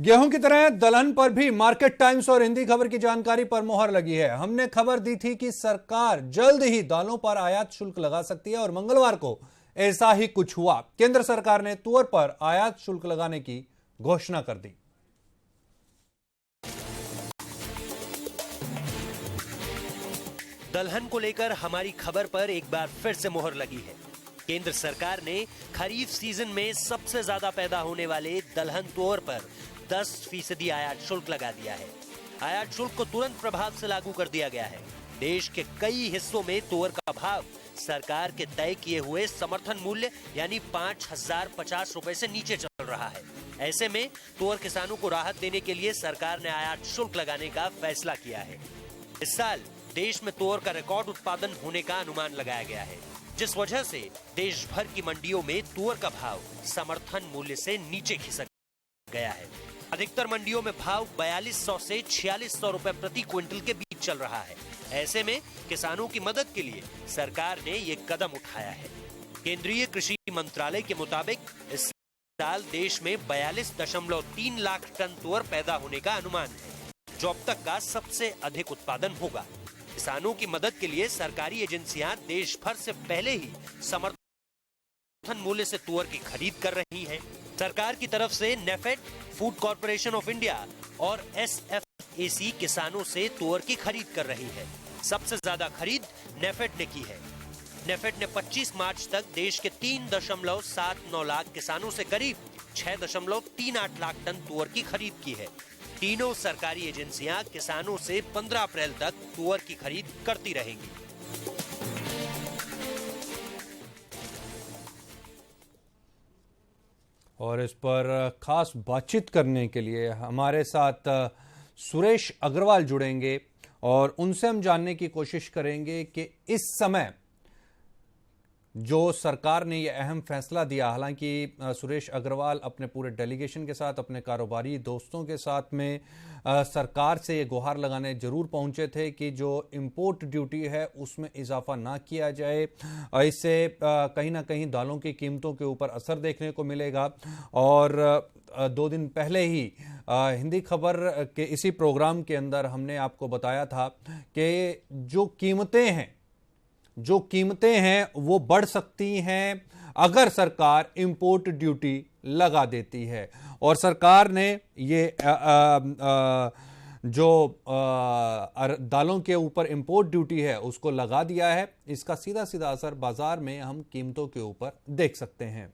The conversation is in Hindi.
गेहूं की तरह दलहन पर भी मार्केट टाइम्स और हिंदी खबर की जानकारी पर मोहर लगी है। हमने खबर दी थी कि सरकार जल्द ही दालों पर आयात शुल्क लगा सकती है और मंगलवार को ऐसा ही कुछ हुआ। केंद्र सरकार ने तुअर पर आयात शुल्क लगाने की घोषणा कर दी। दलहन को लेकर हमारी खबर पर एक बार फिर से मोहर लगी है। केंद्र सरकार ने खरीफ सीजन में सबसे ज्यादा पैदा होने वाले दलहन तुअर पर 10% आयात शुल्क लगा दिया है। आयात शुल्क को तुरंत प्रभाव से लागू कर दिया गया है। देश के कई हिस्सों में तुअर का भाव सरकार के तय किए हुए समर्थन मूल्य यानी 5,050 रुपए से नीचे चल रहा है। ऐसे में तुअर किसानों को राहत देने के लिए सरकार ने आयात शुल्क लगाने का फैसला किया है। इस साल देश में तुअर का रिकॉर्ड उत्पादन होने का अनुमान लगाया गया है, जिस वजह से देश भर की मंडियों में तुअर का भाव समर्थन मूल्य से नीचे खिसक गया है। अधिकतर मंडियों में भाव 4200 से 4600 रुपए प्रति क्विंटल के बीच चल रहा है। ऐसे में किसानों की मदद के लिए सरकार ने ये कदम उठाया है। केंद्रीय कृषि मंत्रालय के मुताबिक इस साल देश में 42.3 लाख टन तुअर पैदा होने का अनुमान है, जो अब तक का सबसे अधिक उत्पादन होगा। किसानों की मदद के लिए सरकारी एजेंसियां देश भर से पहले ही समर्थन मूल्य से तुअर की खरीद कर रही हैं। सरकार की तरफ से NAFED, food corporation of India और SFAC किसानों से तुअर की खरीद कर रही है। सबसे ज्यादा खरीद नेफेड ने की है। नेफेड ने 25 मार्च तक देश के 3.79 लाख किसानों से करीब 6.38 लाख टन तुअर की खरीद की है। तीनों सरकारी एजेंसियां किसानों से 15 अप्रैल तक तुअर की खरीद करती रहेंगी। और इस पर खास बातचीत करने के लिए हमारे साथ सुरेश अग्रवाल जुड़ेंगे और उनसे हम जानने की कोशिश करेंगे कि इस समय जो सरकार ने यह अहम फैसला दिया, हालांकि सुरेश अग्रवाल अपने पूरे डेलीगेशन के साथ, अपने कारोबारी दोस्तों के साथ में सरकार से ये गुहार लगाने जरूर पहुंचे थे कि जो इंपोर्ट ड्यूटी है उसमें इजाफा ना किया जाए। इससे कहीं ना कहीं दालों की कीमतों के ऊपर असर देखने को मिलेगा। और 2 दिन पहले ही हिंदी खबर के इसी प्रोग्राम के अंदर हमने आपको बताया था कि जो कीमतें हैं वो बढ़ सकती हैं अगर सरकार इंपोर्ट ड्यूटी लगा देती है। और सरकार ने ये जो दालों के ऊपर इंपोर्ट ड्यूटी है उसको लगा दिया है। इसका सीधा सीधा असर बाजार में हम कीमतों के ऊपर देख सकते हैं।